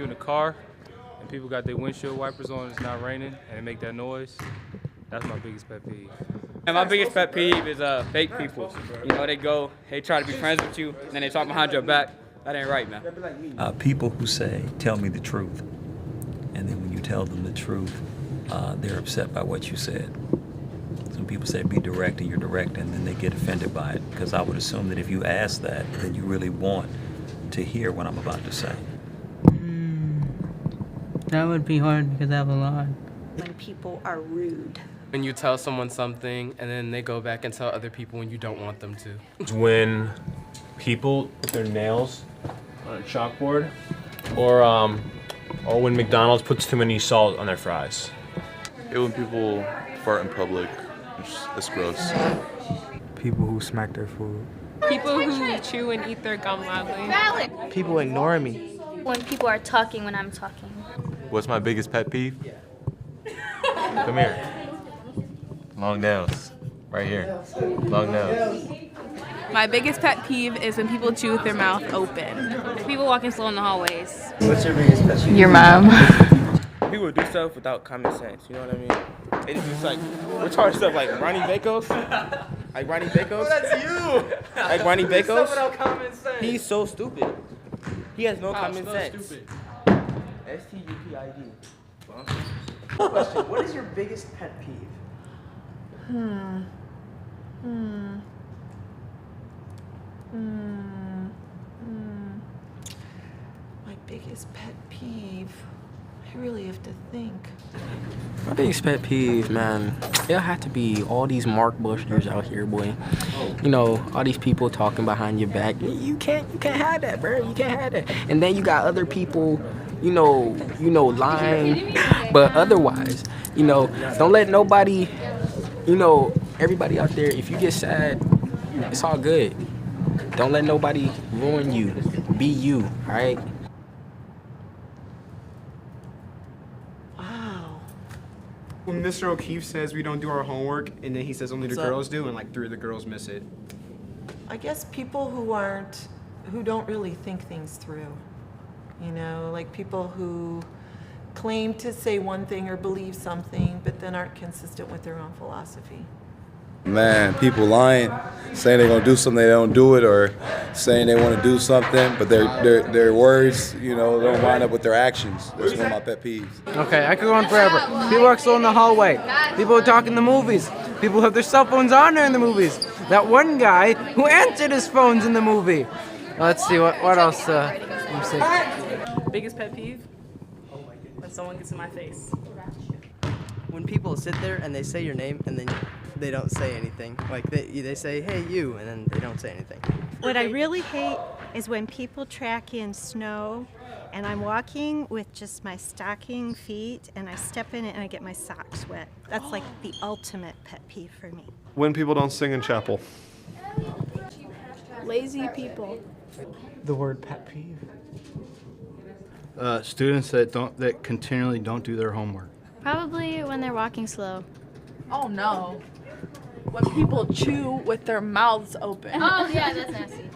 you're in a car and people got their windshield wipers on, it's not raining, and they make that noise. That's my biggest pet peeve. And my biggest pet peeve is fake people. You know, they try to be friends with you, and then they talk behind your back. That ain't right, man. People who say, tell me the truth. And then when you tell them the truth, they're upset by what you said. Some people say be direct, and you're direct, and then they get offended by it. Because I would assume that if you ask that, then you really want to hear what I'm about to say. That would be hard because I have a lot. When people are rude. When you tell someone something and then they go back and tell other people when you don't want them to. It's when people put their nails on a chalkboard, or when McDonald's puts too many salt on their fries. When people fart in public, it's gross. People who smack their food. People who chew and eat their gum loudly. People ignore me. When people are talking when I'm talking. What's my biggest pet peeve? Come here. Long nails. Right here. Long nails. My biggest pet peeve is when people chew with their mouth open. People walking slow in the hallways. What's your biggest pet peeve? Your mom. People do stuff without common sense, you know what I mean? They just like retarded stuff like Ronnie Bakos. Like Ronnie Bakos. Oh, that's you! Like Ronnie Bakos. Stuff without common sense. He's so stupid. He has no common sense. Stupid. S-T-U-P-I-D. Question, what is your biggest pet peeve? My biggest pet peeve. I really have to think. My biggest pet peeve, man, it'll have to be all these Mark Bushers out here, boy. You know, all these people talking behind your back. You can't have that, bro. You can't have that. And then you got other people, you know, lying. But otherwise, you know, don't let nobody, you know, everybody out there, if you get sad, it's all good. Don't let nobody ruin you. Be you, all right? When Mr. O'Keefe says we don't do our homework, and then he says only the girls do, and like 3 of the girls miss it. I guess people who don't really think things through. You know, like people who claim to say one thing or believe something, but then aren't consistent with their own philosophy. Man, people lying, saying they're gonna do something, they don't do it, or saying they want to do something, but their words, you know, don't line up with their actions. That's one of my pet peeves. Okay, I could go on forever. People are slow in the hallway. People talk in the movies. People have their cell phones on there in the movies. That one guy who answered his phones in the movie. Let's see, what else? Let me see. Biggest pet peeve? When someone gets in my face. When people sit there and they say your name and then they don't say anything. Like they say, hey, you, and then they don't say anything. What I really hate is when people track in snow and I'm walking with just my stocking feet and I step in it and I get my socks wet. That's like the ultimate pet peeve for me. When people don't sing in chapel. Lazy people. The word pet peeve. Students that continually don't do their homework. Probably when they're walking slow. Oh no. When people chew with their mouths open. Oh yeah, that's nasty.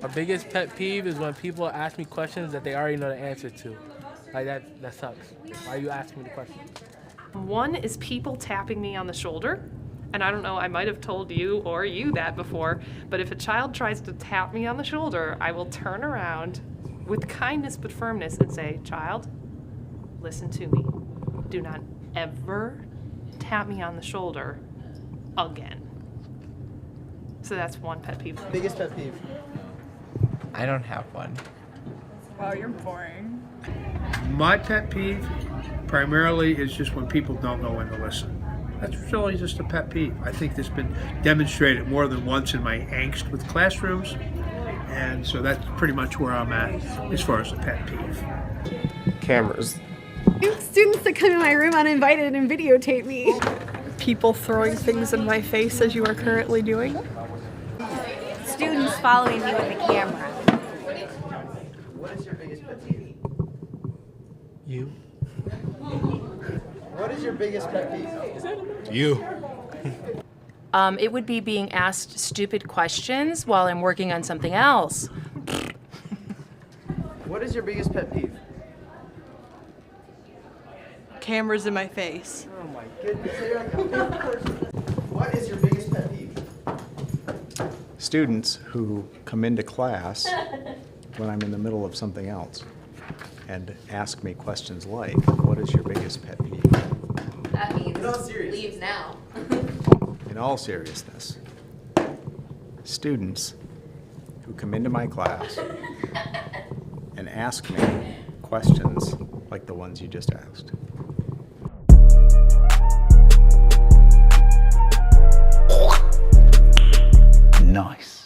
My biggest pet peeve is when people ask me questions that they already know the answer to. Like that sucks. Why are you asking me the question? One is people tapping me on the shoulder. And I don't know, I might have told you or you that before, but if a child tries to tap me on the shoulder, I will turn around with kindness but firmness and say, child, listen to me. Do not ever tap me on the shoulder again. So that's one pet peeve. Biggest pet peeve? I don't have one. Wow, you're boring. My pet peeve primarily is just when people don't know when to listen. That's really just a pet peeve. I think that's been demonstrated more than once in my angst with classrooms, and so that's pretty much where I'm at as far as a pet peeve. Cameras. Students that come in my room uninvited and videotape me. People throwing things in my face as you are currently doing. Students following me with a camera. What is your biggest pet peeve? You. What is your biggest pet peeve? You. It would be being asked stupid questions while I'm working on something else. What is your biggest pet peeve? Cameras in my face. Oh my goodness, you're like a fifth person. What is your biggest pet peeve? Students who come into class when I'm in the middle of something else and ask me questions like, what is your biggest pet peeve? That means leaves now. In all seriousness, students who come into my class and ask me questions like the ones you just asked. Nice.